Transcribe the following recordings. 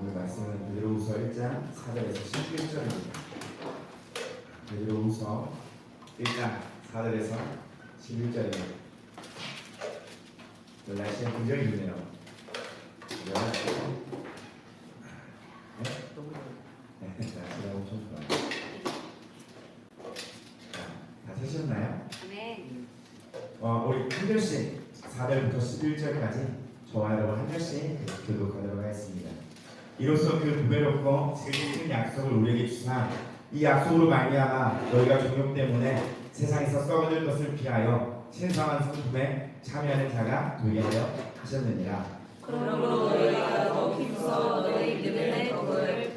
오늘 말씀은 베드로후서 1장 4절에서 11절입니다. 베드로후서 1장 4절에서 11절입니다. 오늘 날씨가 굉장히 좋네요. 날씨가 엄청 좋아요. 다 쓰셨나요? 네. 우리 한 절씩 4절부터 11절까지 저와 여러분 한 절씩 교독하도록 하겠습니다. 이로써 그 부배롭고 질긴 약속을 우리에게 주사 이 약속으로 말미암아 너희가 종욕 때문에 세상에서 썩어질 것을 피하여 신성한 성품에 참여하는 자가 되게 하여 하셨느니라. 그러므로 너희가 더욱 힘써 너희 믿음의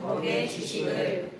덕의 지식을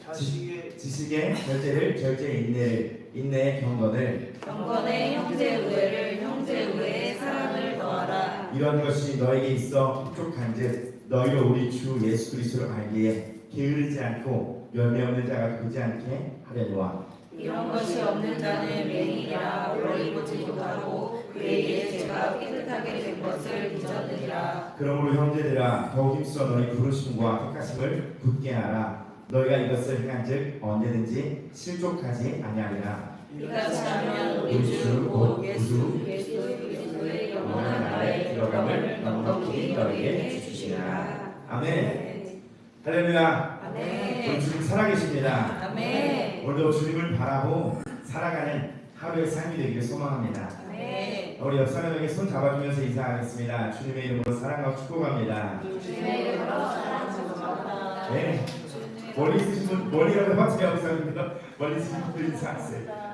지식의 절제를 절제 인내의 경건을 형제 우애를 형제 우애의 사랑을 더하라. 이런 것이 너에게 있어 흡족한즉 너희로 우리 주 예수 그리스도를 알기에 게으르지 않고 열매 없는 자가 되지 않게 하려니와. 이런 것이 없는 자는 맹인이라 오래 보지 못하고 그에게 죄가 깨끗하게 된 것을 잊었느니라. 그러므로 형제들아 더욱 힘써 너희 부르심과 택하심을 굳게 하라. 너희가 이것을 행한즉 언제든지 실족하지 아니하리라. 이같이 하면 우리 주 곧 예수 그리스도의 영원한 나라에 들어감을 넉넉히 너희에게 주시리라. 아멘. 할렐루야. 아멘. 우리 주님 살아계십니다. 아멘. 오늘도 주님을 바라고 살아가는 하루의 삶이 되기를 소망합니다. 아멘. 우리 옆 사람에게 손 잡아주면서 인사하겠습니다. 주님의 이름으로 사랑하고 축복합니다. 주님의 이름으로 사랑합니다. 네. 멀리 있으신 분, 멀리라도 해봤지 감사합니다. 멀리 있으신 분들 인사하세요.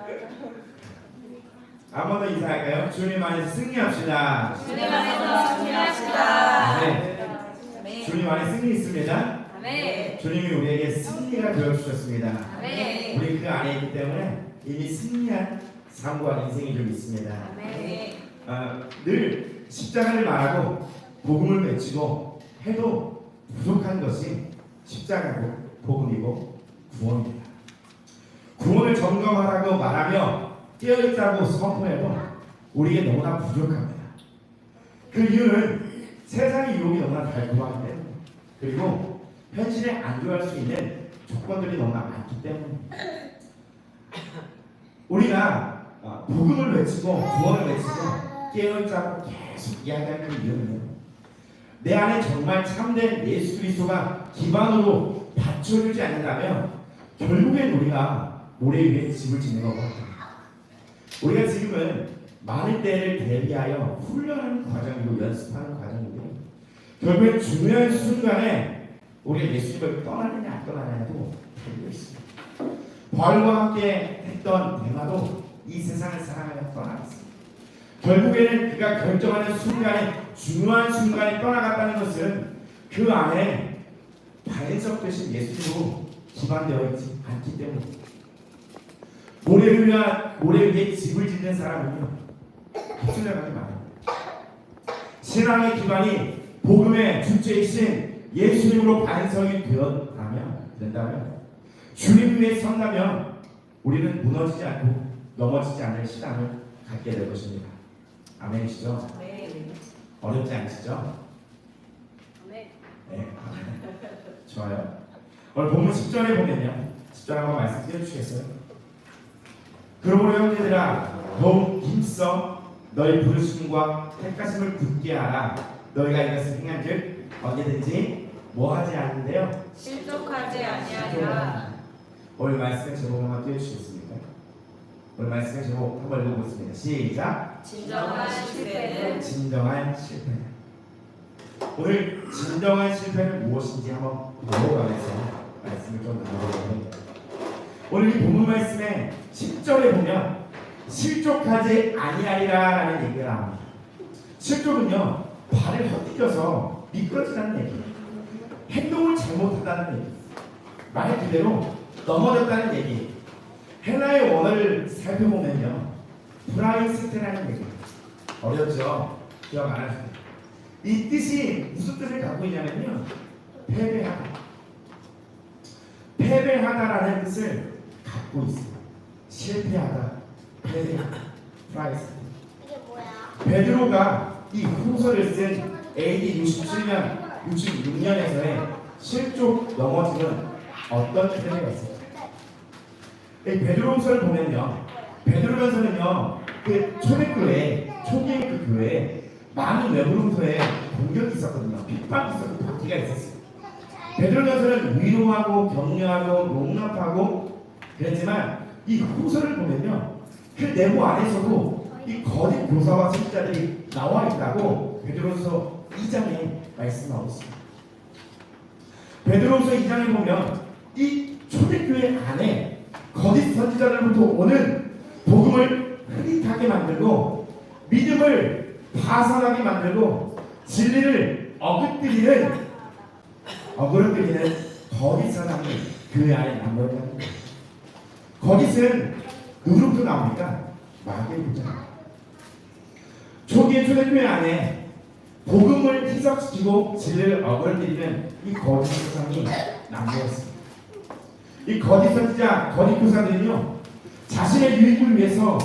한 번 더 인사할까요? 주님 안에서 승리합시다. 주님 안에서 승리합시다. 네. 주님 안에 승리 있습니다. 아멘. 주님이 우리에게 승리가 되어주셨습니다. 아멘. 우리 그 안에 있기 때문에 이미 승리한 삶과 인생이 좀 있습니다. 아멘. 늘 십자가를 말하고 복음을 외치고 해도 부족한 것이 십자가고 복음이고 구원입니다. 구원을 점검하라고 말하며 깨어있다고 선포해도 우리에게 너무나 부족합니다. 그 이유는 세상의 유혹이 너무나 달콤하기 때문에 그리고 현실에 안주할 수 있는 조건들이 너무나 많기 때문에 우리가 복음을 외치고 구원을 외치고 깨어있다고 계속 이야기하는 그 이유는 내 안에 정말 참된 예수 그리스도가 기반으로 받쳐주지 않는다면 결국엔 우리가 모래 위에 집을 짓는 것 같아요. 우리가 지금은 많은 때를 대비하여 훈련하는 과정이고 연습하는 과정인데 결국엔 중요한 순간에 우리가 예수님을 떠나느냐 안 떠나느냐도 달려 있습니다. 바울과 함께 했던 대마도 이 세상을 사랑하여 떠나갔습니다. 결국에는 그가 결정하는 순간에 중요한 순간에 떠나갔다는 것은 그 안에 반석 되신 예수로 기반되어 있지 않기 때문입니다. 모래 위에 집을 짓는 사람은요 휩쓸려가지 말아요. 신앙의 기반이 복음의 주체이신 예수님으로 반석이 된다면 주님 위에 선다면 우리는 무너지지 않고 넘어지지 않을 신앙을 갖게 될 것입니다. 아멘이시죠? 네. 어렵지 않으시죠? 네. 네. 좋아요. 오늘 본문 10절에 보면요. 10절 한번 말씀 띄워주시겠어요? 그러므로 형제들아 더욱 힘써 너희 부르심과 택하심을 굳게 하라. 너희가 이것을 행한즉 언제든지 뭐하지 않는데요? 실족하지 아니하리라. 오늘 말씀의 제목 한번 띄워주시겠습니까? 오늘 말씀의 제목 한번 읽어보겠습니다. 시작. 진정한 실패는 진정한 실패. 오늘 진정한 실패는 무엇인지 한번 배워가면서 말씀을 좀 나눠보려고 합니다. 오늘 이 본문 말씀에 10절에 보면 실족하지 아니하리라라는 얘기가 나옵니다. 실족은요 발을 헛디뎌서 미끄러지다는 얘기예요. 행동을 잘못한다는 얘기, 말 그대로 넘어졌다는 얘기. 헬라의 원어를 살펴보면요 프라이스테라는 얘기. 어렵죠? 기억 안 하시죠? 이 뜻이 무슨 뜻을 갖고 있냐면요 패배하다, 패배하다라는 뜻을 갖고 있어요. 실패하다, 패배하다, 프라이스테. 이게 뭐야? 베드로가 이 후서를 쓴 AD 67년 1966년에서의 실족 넘어지는 어떤 사례가 있어요. 이 베드로후서를 보면요, 베드로전서는요, 그 초대교회, 초기의 그 교회에 많은 외부로부터의 공격이 있었거든요. 핍박이 있었고 박해가 있었어요. 베드로전서는 위로하고 격려하고 용납하고 그랬지만 이 후서를 보면요, 그 내부 안에서도 이 거짓 교사와 선지자들이 나와 있다고 베드로서 2장에 말씀하고 있습니다. 베드로서 2장에 보면 이 초대교회 안에 거짓 선지자들로부터 오는 복음을 흐릿하게 만들고 믿음을 파산하게 만들고 진리를 어그러뜨리는 거짓 사람이 교회 안에 남겨있는 겁니다. 거짓은 누구로부터 나옵니까? 마귀로부터. 초기의 초대교회 안에 복음을 희석시키고 진리를 어그러뜨리는 이 거짓 세상이 남겨있습니다. 이 거짓 선지자, 거짓 교사들은요, 자신의 유익을 위해서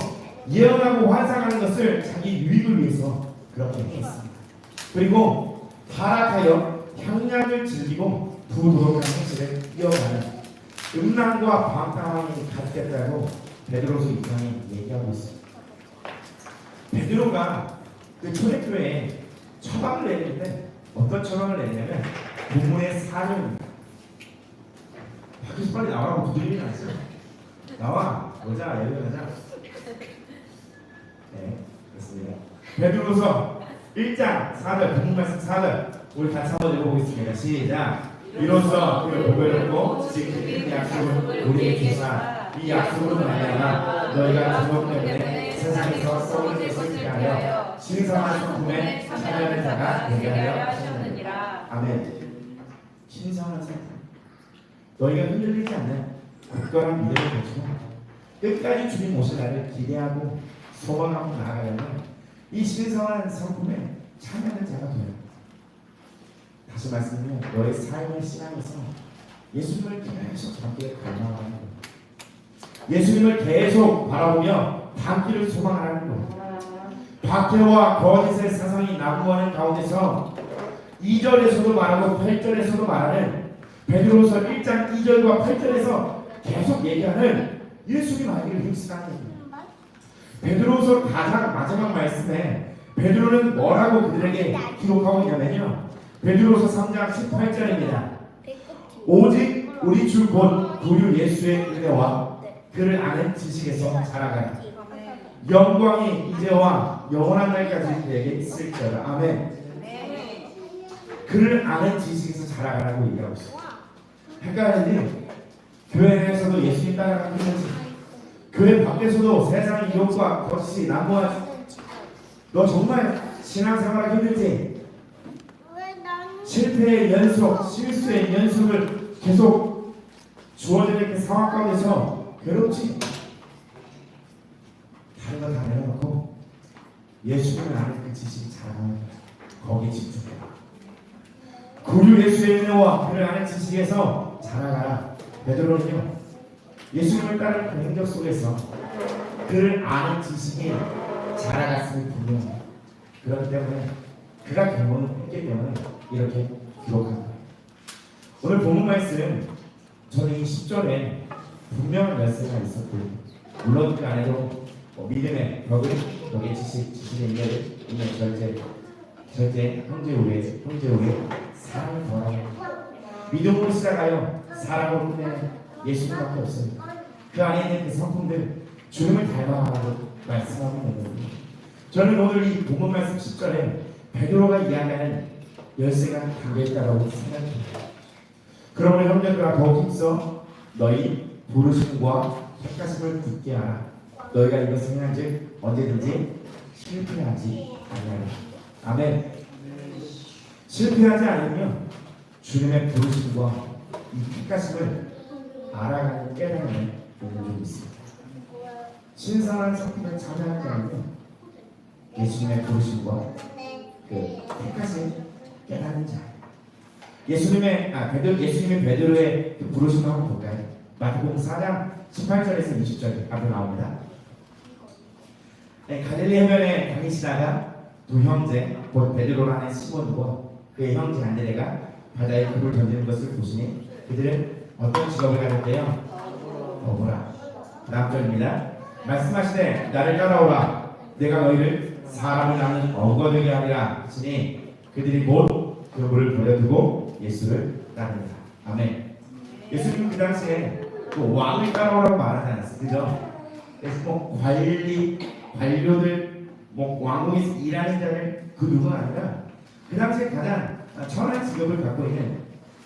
예언하고 환상하는 것을 자기 유익을 위해서 그렇게 했습니다. 그리고 타락하여 향락을 즐기고 부도덕한 행실을 이어가는 음란과 방탕함이 가득했다고 베드로서 2장에 얘기하고 있습니다. 베드로가 그 초대교회에 처방을 내는데 어떤 처방을 내냐면 본문의 4절입니다. 밖에서 빨리 나오라고 두드리지 않았어요. 나와, 보자, 여기 가자. 네, 그렇습니다. 베드로서 1장 4절, 본문 말씀 4절, 우리 같이 한번 읽어보겠습니다. 시작. 이로써 그를 보배롭고 지금 약속을 우리에게 주사 이 약속으로 말미암아 너희가 주목 때문에 세상에서 썩은 것을 피하여 신성한 성품에 참여하는 자가 되게 하려 하셨느니라. 아멘. 신성한 성품, 너희가 흔들리지 않는 굳건한 믿음을 가지고 끝까지 주님 오실 날을 기대하고 소망하고 나아가려면 이 신성한 성품에 참여하는 자가 되어야 합니다. 다시 말씀드리면 너의 삶의 신앙에서 예수님을 계속 닮기를 갈망하는 거예요. 예수님을 계속 바라보며 닮기를 소망하는 거예요. 박해와 거짓의 사상이 난무하는 가운데서 2절에서도 말하고 8절에서도 말하는 베드로서 1장 2절과 8절에서 계속 얘기하는 예수님 알기를 힘쓰라는 겁니다. 베드로서 가장 마지막 말씀에 베드로는 뭐라고 그들에게 기록하고 있냐면요, 베드로서 3장 18절입니다. 오직 우리 주 곧 구주 예수의 은혜와 그를 아는 지식에서 자라가라. 영광이 이제와 영원한 날까지 내게 있을지어다. 아멘. 그를 아는 지식에서 자라가라고 얘기하고 있어요. 헷갈리지? 교회 내에서도 예수님 따라가는 힘든지, 교회 밖에서도 세상의 유혹과 거짓이 난무하지, 너 정말 신앙생활하기 힘들지? 실패의 연속, 실수의 연속을 계속 주어지는 그 상황 가운데서 괴롭지? 다른 거 다 내려놓고 예수님을 아는 그 지식이 자라가는 거야. 거기에 집중해. 구주 예수의 은혜와 그를 아는 지식에서 자라가라. 베드로는요, 예수님을 따르는 그 행적 속에서 그를 아는 지식이 자라갔음이 분명해요. 그렇기 때문에 그가 경험을 했기 때문에 이렇게 기록한 거예요. 오늘 본문 말씀, 저는 이 10절에 분명한 열쇠가 있었고요. 물론 그 안에도 믿음의 벽을, 벽의 지식의 인내를, 절제, 형제 우애, 사랑을 더하고 믿음으로 시작하여 사랑으로 끝내는 예수님밖에 없어요. 그 안에 있는 그 성품들, 주님을 닮아가라고 말씀하고 있는 거예요. 저는 오늘 이 본문 말씀 10절에 베드로가 이야기하는 열쇠가 담겨있다고 생각합니다. 그러므로 형제들아 더욱 힘써 너희 부르심과 택하심을 굳게 하라. 너희가 이것을 행한즉 언제든지 실패하지 아니하라. 아멘. 실패하지 않으면 주님의 부르심과 이 택하심을 알아가는 깨달음에 있는 좀 있습니다. 신성한 성품에 참여하지 않으면 예수님의 부르심과 그 택하심 깨달은 자, 예수님의 베드로의 그 부르심을 한번 볼까요? 마태복음 4장 18절에서 20절 앞에 나옵니다. 네, 갈릴리 해변에 다니시다가 두 형제 곧 베드로라는 시몬과 그의 형제 안드레가 바다에 굴을 던지는 것을 보시니 그들은 어떤 직업을 가졌대요? 어부라. 다음 절입니다. 말씀하시되 나를 따라오라. 내가 너희를 사람을 낳는 어부가 되게 하리라 하시니 그들이 곧 그 물을 버려두고 예수를 따릅니다. 아멘. 예수님은 그 당시에 그 왕을 따라오라고 말하지 않았어요. 그죠? 그래서 뭐 관료들, 뭐 왕궁에서 일하는 자들 그 누가 아니라 그 당시에 가장 천한 직업을 갖고 있는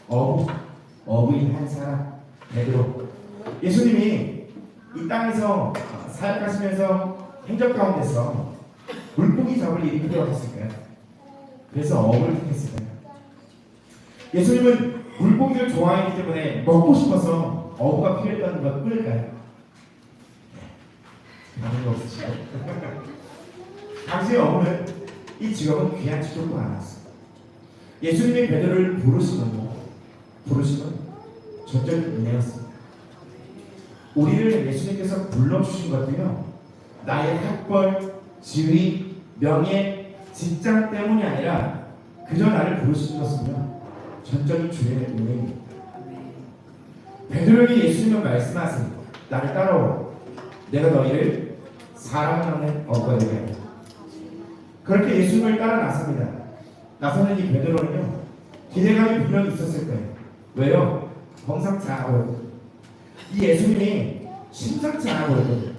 어부인 한 사람 베드로. 예수님이 이 땅에서 사역하시면서 행적 가운데서 물고기 잡을 일이 필요하셨을까요? 그래서 어부를 택했을까요? 예수님은 물고기를 좋아했기 때문에 먹고 싶어서 어부가 필요했다는 것 뿐일까요? 아무 것 없으시죠? 당시의 어부는 이 직업은 귀한 직업도 아니었어요. 예수님이 베드로를 부르시면 전적인 은혜였습니다. 우리를 예수님께서 불러주신 것도요, 나의 학벌, 지위, 명예, 직장 때문이 아니라 그저 나를 부르신 것은요, 전적인 주의 은혜입니다. 베드로에게 예수님은 말씀하세요. 나를 따라오라. 내가 너희를 사람을 낳는 어부가 되게 하리라. 그렇게 예수님을 따라 나섭니다. 나서는 이 베드로는요, 기대감이 분명히 있었을 거예요. 왜요? 범상치 않아 보였거든요. 이 예수님이 심상치 않아 보였거든요.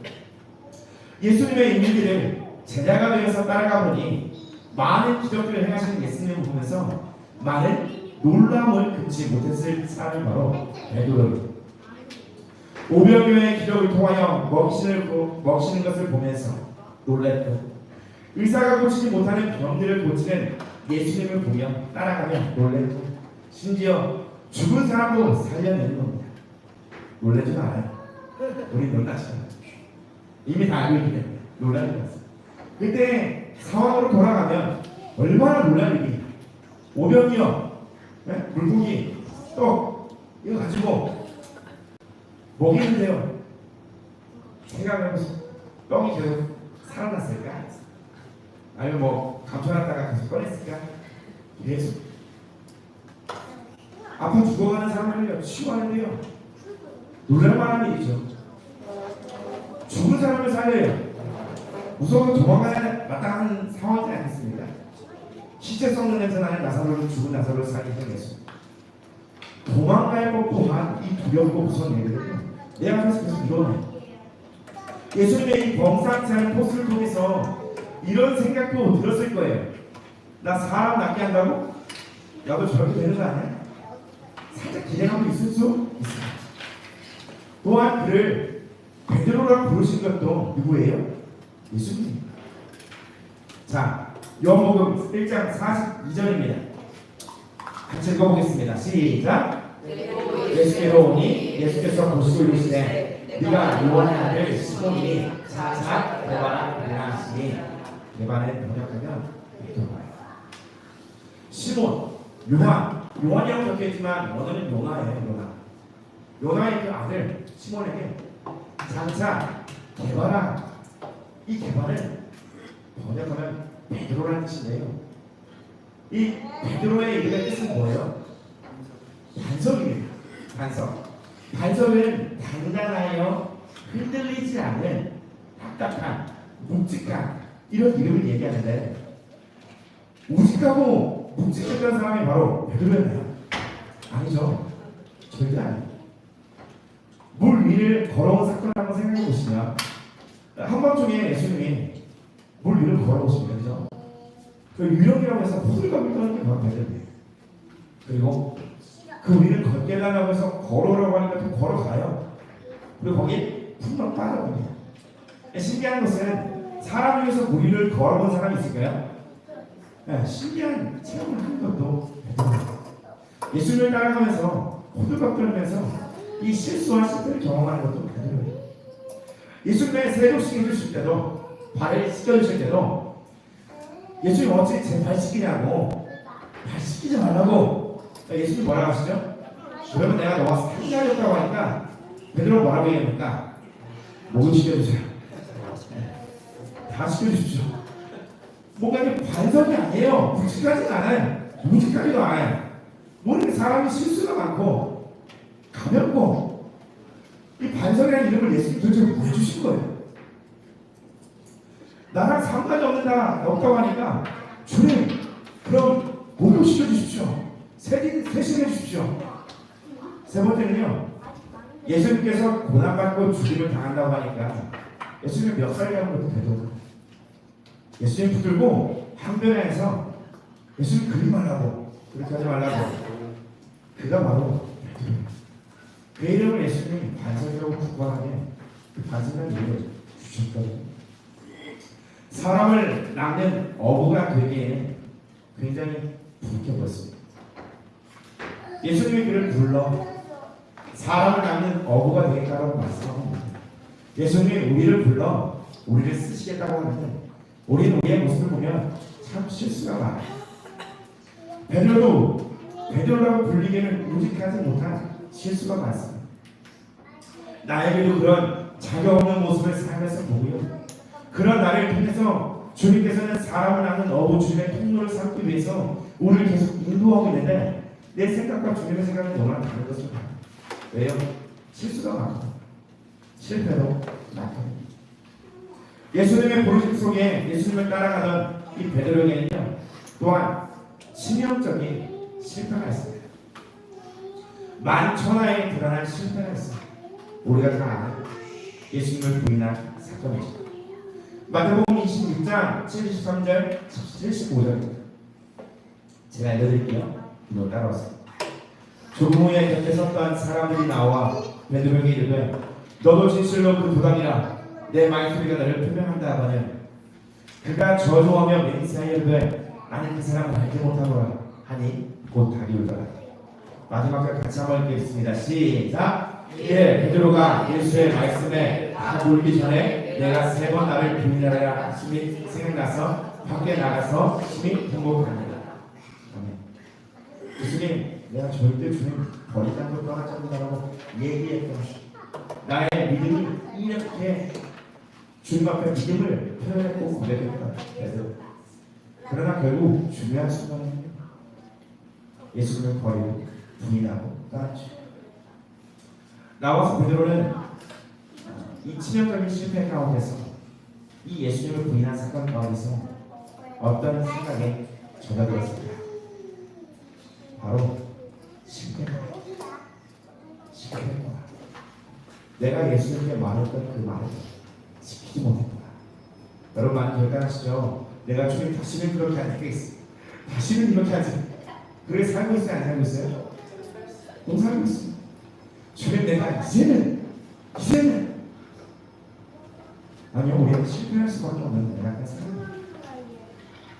예수님의 인물들을 제자가 되어서 따라가 보니 많은 기적들을 행하시는 예수님을 보면서 많은 놀라움을 금치 못했을 사람이 바로 베드로입니다. 오병이어의 기적을 통하여 먹이시는 것을 보면서 놀랐고, 의사가 고치지 못하는 병들을 고치는 예수님을 보며 따라가며 놀랐고, 심지어 죽은 사람도 살려내는 겁니다. 놀라지 말아요. 우리 놀라지 않아요. 이미 다 알고 있기 때문에 놀라지 마세요. 그때 상황으로 돌아가면 얼마나 놀랄 일이. 오병이어, 물고기, 떡 이거 가지고 먹이는데요. 생각해보세요. 떡이 계속 살아났을까? 아니면 뭐 감춰놨다가 계속 꺼냈을까? 예수. 아파 죽어가는 사람을요 치유하는데요, 놀랄만한 일이죠. 죽은 사람을 살려요. 무서워서 도망가야 마땅한 상황이 아니겠습니까? 시체 썩는 냄새 나는 나사로를, 죽은 나사로를 살리신 예수. 도망갈 것 또한 이 두렵고 무서운 일들은요, 내 앞에서 계속 일어나요. 예수님의 이 범상치 않은 포스를 통해서 이런 생각도 들었을 거예요. 나 사람 낫게 한다고? 야도 저렇게 되는 거 아니야? 살짝 기대감이 있을 수 있습니다. 또한 그를 베드로라고 부르신 것도 누구예요? 예수님입니다. 자, 요한복음 1장 42절입니다. 같이 읽어보겠습니다. 시작. 예수께로 오니 예수께서 보시고 이르시되 네가 요한의 아들 시몬이니 차차 대바라 하시니. 대바를 번역하면 시몬, 요한이라고 적혀있지만 원어는 요나예요. 요나의 그 아들 시몬에게 장차 개바라, 이 개바는 번역하면 베드로라는 뜻인데요, 이 베드로의 이름의 뜻은 뭐예요? 반석입니다. 반석은 단단하여 흔들리지 않는 딱딱한, 묵직한 이런 이름을 얘기하는데, 우직하고 묵직했던 사람이 바로 베드로였나요? 아니죠. 절대 아니에요. 물 위를 걸어온 사건을 한번 생각해 보시면, 한밤중에 예수님이 물 위를 걸어오시면, 그죠? 그 유령이라고 해서 호들갑을 떠는 게 바로 베드로예요. 그리고 그 위를 걷게 해달라고 해서 걸어오라고 하니까 또 걸어가요. 그리고 거기 푹 빠져버립니다. 신기한 것은 사람 중에서 물 위를 걸어본 사람이 있을까요? 신기한 체험을 하는 것도 베드로예요. 예수님을 따라가면서 호들갑 떨면서 이 실수와 실패를 경험하는 것도 베드로예요. 예수님의 세례식 해주실 때도, 발을 씻겨주실 때도 예수님 어찌 제 발 씻기냐고, 발 씻기지 말라고 예수님 뭐라고 하시죠? 그러면 내가 너가 상자였다고 하니까 베드로 뭐라고 얘기합니까? 목을 씻겨주세요. 다 씻겨주십시오. 뭔가 이게 반성이 아니에요. 묵직하진 않아요. 무지하지도 않아요. 우리는 사람이 실수가 많고 가볍고 이 반석이라는 이름을 예수님 도대체 왜 주신 거예요? 나랑 상관이 없다고 하니까 주님 그럼 목욕 시켜주십시오. 세신해 주십시오. 세 번째는요, 예수님께서 고난받고 죽임을 당한다고 하니까 예수님 몇 살이라는 것도 되도 예수님 붙들고 항변해서 예수님 그리 말라고 그렇게 하지 말라고. 그가 바로 그 이름을 예수님이 반석이라고 굳건하게 그 반석이라는 이름을 주셨거든요. 사람을 낚는 어부가 되기에는 굉장히 불쾌했습니다. 예수님이 그를 불러 사람을 낚는 어부가 되겠다고 말씀합니다. 예수님이 우리를 불러 우리를 쓰시겠다고 하는데 우리는 우리의 모습을 보면 참 실수가 많아요. 베드로라고 불리기에는 우직하지 못한 실수가 많습니다. 나에게도 그런 자격 없는 모습을 살면서 보고요. 그런 나를 통해서 주님께서는 사람을 낚는 어부 주님의 통로를 삼기 위해서 우리를 계속 인도하고 있는데 내 생각과 주님의 생각은 너무나 다른 것을 봐요. 왜요? 실수가 많고 실패도 많고. 예수님의 부르심 속에 예수님을 따라가던 이 베드로에게는요 또한 치명적인 실패가 있습니다. 만천하에 드러난 실패가 있습니다. 우리가 다 아는 예수님을 부인한 사건이죠. 마태복음 26장 73절 75절입니다. 제가 읽어드릴게요. 이거 따라오세요. 조금 후에 곁에 섰던 사람들이 나와 베드로에게 이르되 너도 진실로 그 도당이라 내 말소리가 너를 표명한다 하거늘 그가 저주하며 맹세하여 이르되 나는 그 사람을 알지 못하노라 하니 곧 달이 울더라. 마지막에 같이 한번 읽겠습니다. 시작. 예, 베드로가 예수의 말씀에 다 울기 전에 내가 3번 나를 부인하라 하심이 생각나서 밖에 나가서 심히 통곡합니다. 예수님, 내가 절대 주님 버리자는 걸 떠나지 않는다고 얘기했던 나의 믿음이 이렇게 주님 앞에 믿음을 표현했고 고백했던 베드로. 그러나 결국 중요한 순간에는 예수님을 버리고 부인하고 떠났죠. 나와서 베드로는 이 치명적인 실패 가운데서 이 예수님을 부인한 사건 가운데서 어떤 생각에 젖어들었습니다. 바로 실패했구나. 내가 예수님께 말했던 그 말을 지키지 못했구나. 여러분 많이 결단하시죠? 내가 주님 다시는 그렇게 안 하겠습니다. 다시는 이렇게 하지. 그렇게 살고 있어요? 안 살고 있어요? 못 살고 있습니다. 주님 내가 이제는 아니요, 우리는 실패할 수밖에 없는 연약한 사람입니다.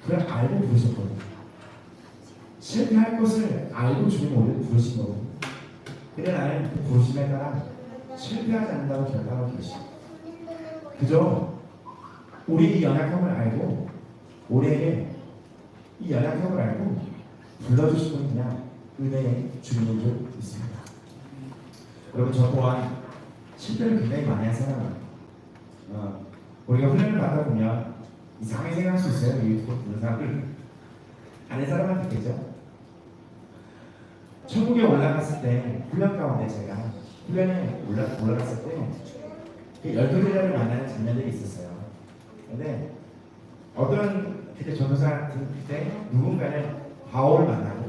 그걸 알고 부르셨거든요. 실패할 것을 알고 주님 우리를 부르신 거거든요. 근데 나는 그 부르심에 따라 실패하지 않는다고 결단하고 계십니다. 그저 우리 이 연약함을 알고 우리에게 이 연약함을 알고 불러주시고 그냥 은혜의 주님인 줄 믿습니다. 여러분 저 또한 실패를 굉장히 많이 한 사람입니다. 우리가 훈련을 받다 보면 이상하게 생각할 수 있어요. 유튜브 보는 사람들 아는 사람은 듣겠죠. 천국에 올라갔을 때 훈련 가운데 제가 훈련에 올라갔을 때 12제자를 만나는 장면들이 있었어요. 근데 어떤 그때 전도사 그때 누군가는 바울을 만나고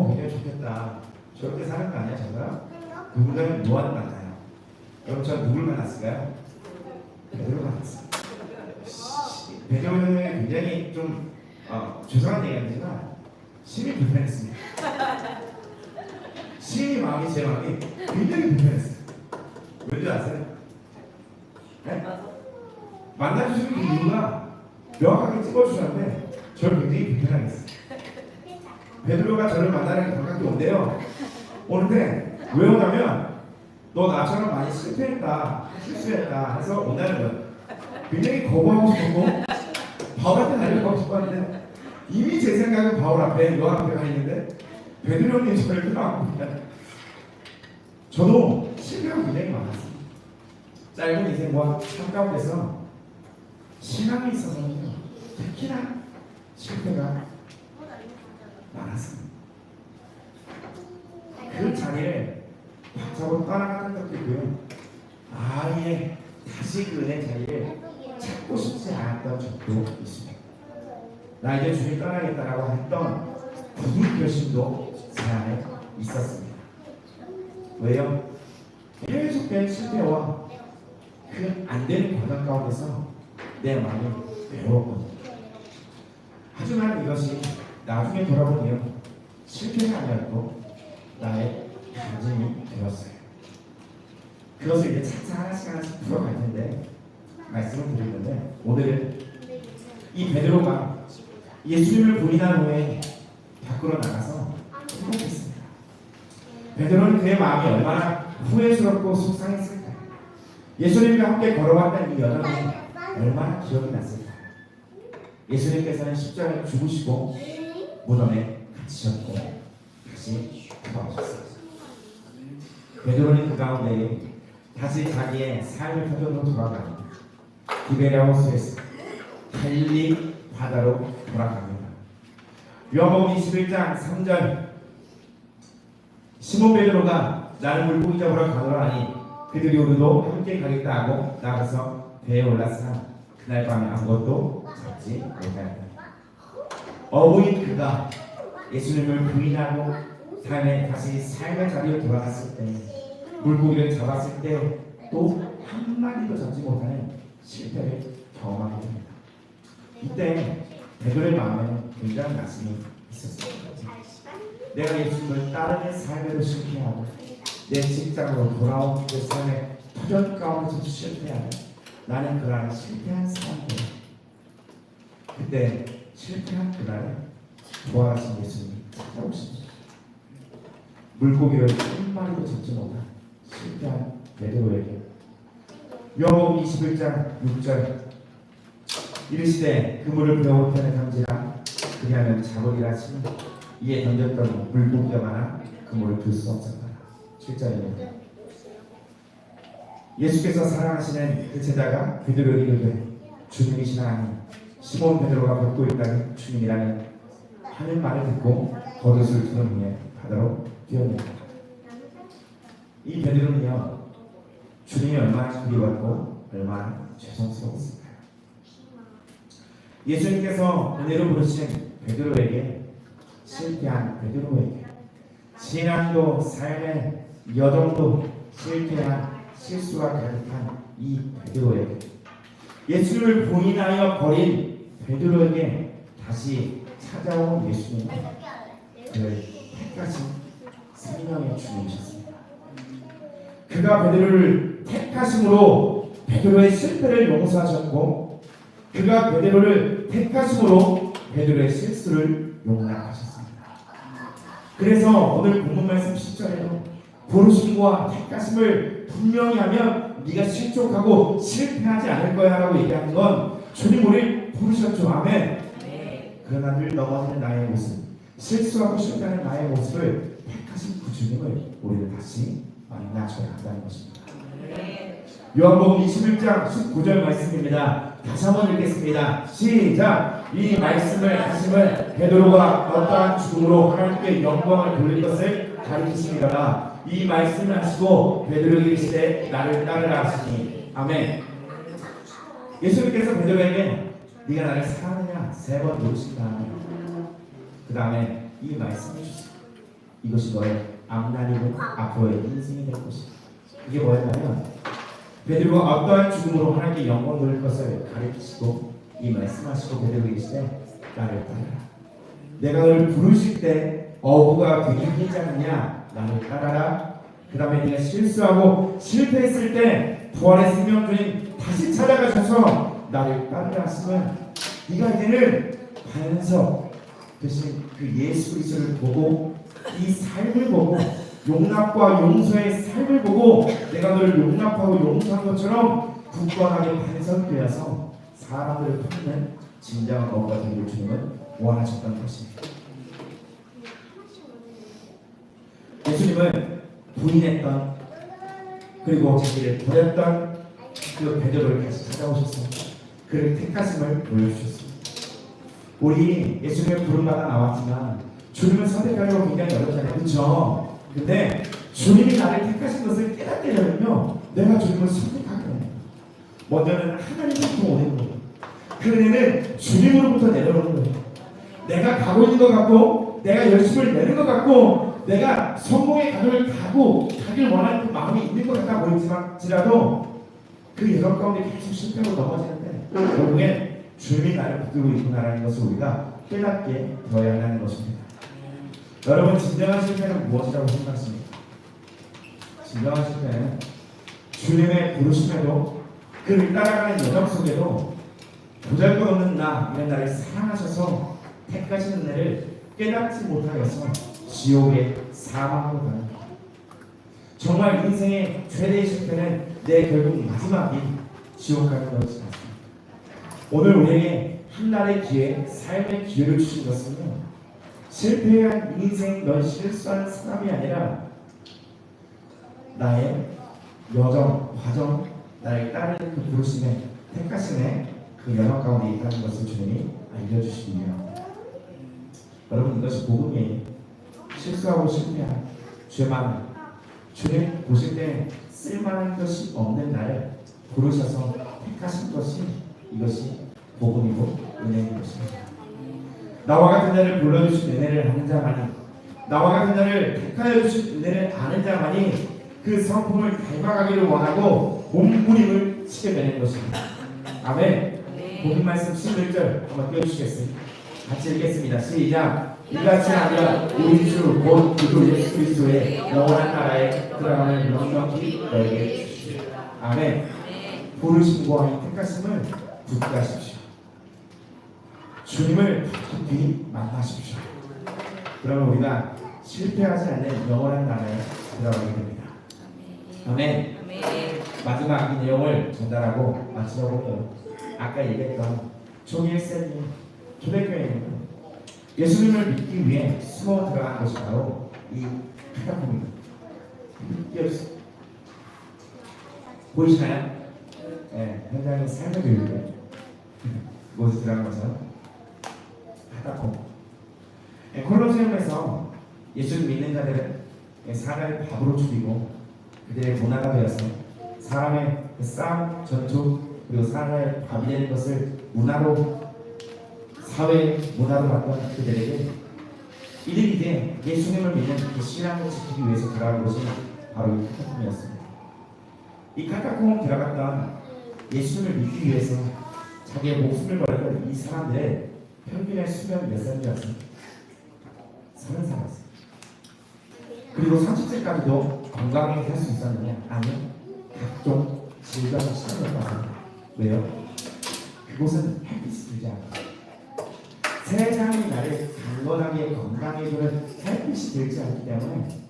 굉장히 좋겠다. 저렇게 사는 거 아니야 저가? 누군가는 노아를 만나요. 여러분 저 누굴 만났을까요? 베드로 만났어요. 베드로는 굉장히 좀 죄송한 얘기하지만 심히 불편했습니다. 심히 마음이 제 마음이 굉장히 불편했어요. 왠지 아세요? 네? 만나주시는 그 이유가 명확하게 찍어주셨는데 저를 굉장히 불편하게 했어요. 베드로가 저를 만나는 게 가깝게 온대요. 오는데 왜 오냐면 너 나처럼 많이 실패했다, 실수했다 해서 온다는 거예요. 굉장히 거부하고 싶었고 바울한테 달려가고 싶었는데 이미 제 생각은 바울 앞에 요한 앞에 가 있는데 베드로님 저를 끌어안고 저도 실패가 굉장히 많았어요. 짧은 인생과 삶 가운데서 신앙에 있어서는 특히나 실패가 많았습니다. 그 자리를 박차고 떠나가는 것도 있고요. 아예 다시 그 은혜 자리를 찾고 싶지 않았던 적도 있습니다. 나 이제 주님 떠나겠다라고 했던 굳은 결심도 제 안에 있었습니다. 왜요? 계속된 실패와 그 안 되는 과정 가운데서 내 마음이 외로웠거든요. 하지만 이것이 나중에 돌아보면 실패가 아니었고 나의 간증이 되었어요. 그것을 이제 차차 하나씩 풀어갈 텐데 말씀을 드리는데 오늘은 이 베드로가 예수님을 부인한 후에 밖으로 나가서 생각했습니다. 베드로는 그의 마음이 얼마나 후회스럽고 속상했을까요? 예수님과 함께 걸어왔던 이 여정이 얼마나 기억이 났을까요? 예수님께서는 십자가에 죽으시고 무덤에 갇히셨고 다시 돌아오셨어요. 베드로는 그 가운데 다시 자기의 삶의 터전으로 돌아가고 디베랴 호수에서 갈릴리 바다로 돌아갑니다. 요한복음 21장 3절 시몬 베드로가 나를 물고기 잡으러 가노라 하니 그들이 오늘도 함께 가겠다 하고 나가서 배에 올랐으나 그날 밤에 아무것도 잡지 못하였다. 어부인 그가 예수님을 부인하고 다시 삶의 자리로 돌아갔을 때 물고기를 잡았을 때 또 한마디도 잡지 못하는 실패를 경험하게 됩니다. 이때 베드로의 마음에는 굉장한 말씀이 있었습니다. 내가 예수님을 따르는 삶에도 실패하고 내 직장으로 돌아온 그 삶의 터전 가운데서 실패하고 나는 그날 실패한 사람들. 그때 실패한 그날에 부활하신 예수님이 찾아오십니다. 물고기를 한 마리도 잡지 못한 실패한 베드로에게 요한복음 21장 6절 이르시되 그물을 배고편에 던지라 그리하면 잡으리라 하시니 이에 던졌던 물고기가 많아 그물을 들 수 없었더라. 7절입니다. 예수께서 사랑하시는 그 제자가 베드로에게 이르되 주님이시나 하니 시몬 베드로가 벗고 있다는 주님이라는 하는 말을 듣고 겉옷을 두른 후에 바다로 뛰어듭니다. 이 베드로는요 주님이 얼마나 그리웠고 얼마나 죄송스러웠을까요? 예수님께서 은혜로 부르신 베드로에게 실패한 베드로에게 신앙도 삶의 여정도 실패한 실수가 가득한 이 베드로에게 예수님을 부인하여 버린 베드로에게 다시 찾아온 예수님은 그를 택하신 생명의 주님이셨습니다. 그가 베드로를 택하심으로 베드로의 실패를 용서하셨고 그가 베드로를 택하심으로 베드로의 실수를 용납하셨습니다. 그래서 오늘 본문 말씀 10절에도 부르심과 택하심을 분명히 하면 네가 실족하고 실패하지 않을 거야 라고 얘기하는 건 주님 우리를 부르셨죠. 아멘. 그러나 늘 넘어지는 나의 모습 실수하고 실패하는 나의 모습을 택하신 그 주님을 우리는 다시 만나줘야 한다는 것입니다. 요한복음 21장 19절 말씀입니다. 다시 한번 읽겠습니다. 시작. 이 말씀을 하심은 베드로가 어떠한 죽음으로 하나님께 영광을 돌릴 것을 가르치시니라. 이 말씀을 하시고 베드로에게 이르시되 나를 따르라 하시니 아멘. 예수님께서 베드로에게 네가 나를 사랑하느냐 3번 물으신 다음에 그 다음에 이 말씀을 주세요. 이것이 너의 앞날이고 앞으로의 인생이 될 것이다. 이게 뭐였냐면 베드로가 어떠한 죽음으로 하나님께 영광 돌릴 것을 가르치시고 이 말씀하시고 베드로에게 이르시되 나를 따르라. 내가 너를 부르실 때 어부가 되기 힘들지 않느냐 나를 따라라. 그 다음에 네가 실수하고 실패했을 때 부활의 생명 주님 다시 찾아가셔서 나를 따르라 하시면 네가 이제는 반석 대신 그 예수 그리스도를 보고 이 삶을 보고 용납과 용서의 삶을 보고 내가 너를 용납하고 용서한 것처럼 굳건하게 반석되어서 사람들을 품는 진정한 어부가 되기를 주님은 원하셨던 것입니다. 예수님은 부인했던 그리고 자기를 버렸던 그 베드로를 다시 찾아오셔서 그를 택하심을 보여주셨습니다. 우리 예수님의 부름받아 나왔지만 주님을 선택하려고 굉장히 어렵잖아요. 그렇죠? 근데 주님이 나를 택하신 것을 깨닫게 되면요, 내가 주님을 선택하게 돼요. 먼저는 하나님부터 오는 거예요. 그 은혜는 주님으로부터 내려오는 거예요. 내가 가고 있는 것 같고, 내가 열심을 내는 것 같고, 내가 성공의 가도를 가길 원하는 그 마음이 있는 것 같아 보일지라도 그 예감 가운데 계속 실패하고 넘어지는데 결국엔 주님이 나를 붙들고 있구나라는 것을 우리가 깨닫게 되어야 하는 것입니다. 여러분, 진정한 실패는 무엇이라고 생각하십니까? 진정한 실패는 주님의 부르심에도 그를 따라가는 여정 속에도 보잘것없는 이런 나를 사랑하셔서 택하신 은혜를 깨닫지 못하여서 지옥의 사망으로 가는 것. 정말 인생의 최대의 실패는 내 결국 마지막이 지옥 가는 것이지 않습니까? 오늘 우리에게 한날의 기회, 삶의 기회를 주신 것은요, 실패한 인생, 넌 실수한 사람이 아니라 나의 여정, 과정, 나를 따르는 그 부르심에 택하심에 그 연합 가운데 있다는 것을 주님이 알려주시기 위함입니다. 여러분, 이것이 복음이에요. 실수하고 실패한 죄만 주님 보실 때 쓸만한 것이 없는 나를 부르셔서 택하신 것이 이것이 복음이고 은혜인 것입니다. 나와 같은 자를 불러주신 은혜를 아는 자만이, 나와 같은 자를 택하여 주신 은혜를 아는 자만이 그 성품을 닮아가기를 원하고 몸부림을 치게 되는 것입니다. 아멘. 복음 말씀 11절 한번 띄워주시겠어요? 같이 읽겠습니다. 시작. 이같이 하면 우리 주 곧 그도 예수 그리스도의 영원한 나라에 들어가는 영광이 너에게 주시리라. 아멘. 부르심과 이 택하심을 붙잡으십시오. 주님을 깊이 만나십시오. 그러면 우리가 실패하지 않는 영원한 나라에 들어가게 됩니다. 아멘. 마지막 이 내용을 전달하고 마치려고 해요. 아까 얘기했던 조기일세님 초대교회는 예수님을 믿기 위해 숨어 들어간 것이 바로 이 카타콤입니다. 보이시나요? 네, 현장의 삶의 교육을 그곳에 들어간 것은 카타콤. 네, 콜로세움에서 예수를 믿는 자들은 사람을 밥으로 죽이고 그들의 문화가 되어서 사람의 싸움, 전투, 그리고 사람의 밥이 되는 것을 문화로, 사회 문화로 봤던 그들에게 이들이 이제 예수님을 믿는 그 신앙을 지키기 위해서 들어간 것이 바로 이 카타콤이었습니다. 이 카타콤 들어갔던 예수님을 믿기 위해서 자기의 목숨을 걸었던 이 사람들의 평균의 수명이 몇 살인지 아세요? 30살이었어요. 그리고 30세까지도 건강하게 살 수 있었느냐? 아니요. 각종 질병을 시달렸다고. 왜요? 그곳은 햇빛이 들지 않아요. 세상이 나를 강건하게 건강해주는 햇빛이 들지 않기 때문에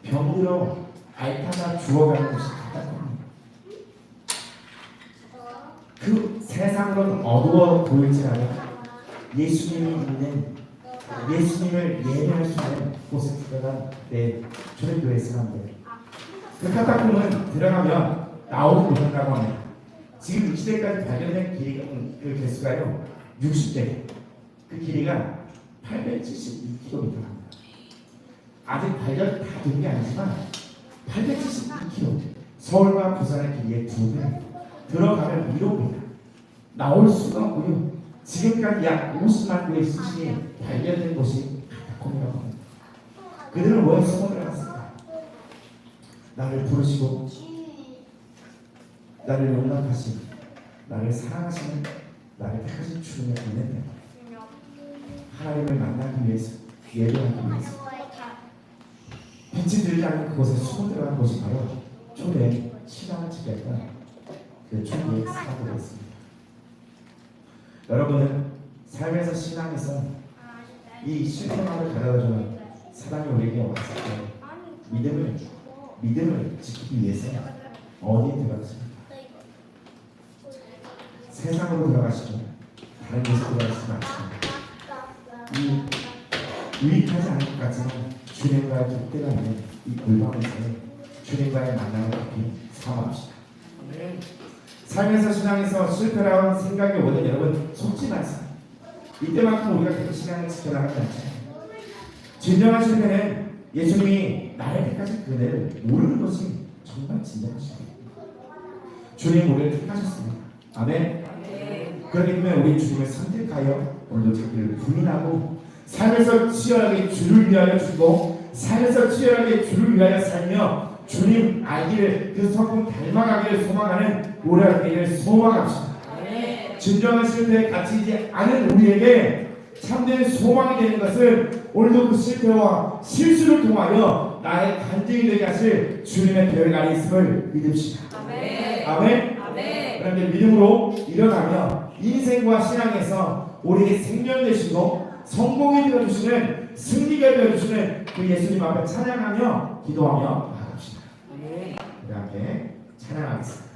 병으로 앓다가 죽어가는 것이 카타콤입니다. 그 세상으로는 어두워 보일지라도 예수님이 있는, 예수님을 예배할 수 있는 곳에 들어간 내 초대교회 사람들, 그 카타콤은 들어가면 나오지 못한다고 합니다. 지금 이 시대까지 발견된 길이가, 그 개수가요 60대, 그 길이가 872km입니다. 아직 발견 다 된 게 아니지만 872km, 서울과 부산의 길이의 2배, 들어가면 1호입니다. 나올 수가 없고요. 지금까지 약 50만 구의 수신이 발견된 곳이 카타콤이라고 합니다. 그들은 왜 숨어 들어갔을까? 나를 부르시고 나를 용납하신, 나를 사랑하시는, 나를 택하신 주님의 은혜입니다. 하나님을 만나기 위해서, 예배하기 위해서 빛이 들지 않는 그곳에 숨어 들어간 곳이 바로 초대 신앙을 지켰던 그 초대의 사도였습니다. 여러분은 삶에서, 신앙에서 이 실패만을 가져다주는 사단이 우리에게 왔을 때 믿음을 지키기 위해서 어디에 들어갔습니까? 세상으로 들어가시죠. 다른 곳에 들어가시지 마시고 이 유익하지 않을 것 같지만 주님과의 격대가 있는 이 골방에서의 주님과의 만남을 깊이 사모합시다. 삶에서, 신앙에서 실패라는 생각이 오는 여러분 속지 마세요. 이때만큼 우리가 그 신앙을 지켜나가지 않잖아요. 진정한 실패는 예수님이 나를 택하신 그대를 모르는 것이 정말 진정한 실패. 주님 우리를 택하셨습니다. 아멘. 그렇기 때문에 우리 주님을 선택하여 오늘도 자기를 부인하고 삶에서 치열하게 주를 위하여 죽고 삶에서 치열하게 주를 위하여 살며 주님 알기를 그 성품 닮아가기를 소망하는 우리가 되기를 소망합시다. 진정한 실패에 갇히지 않은 우리에게 참된 소망이 되는 것은 오늘도 그 실패와 실수를 통하여 나의 간증이 되게 하실 주님의 배를 안에 있음을 믿읍시다. 아멘. 그런데 믿음으로 일어나며 인생과 신앙에서 우리에게 생명 되시고 성공이 되어주시는 승리가 되어주시는 그 예수님 앞에 찬양하며 기도하며 나갑시다. 우리 함께 찬양하겠습니다.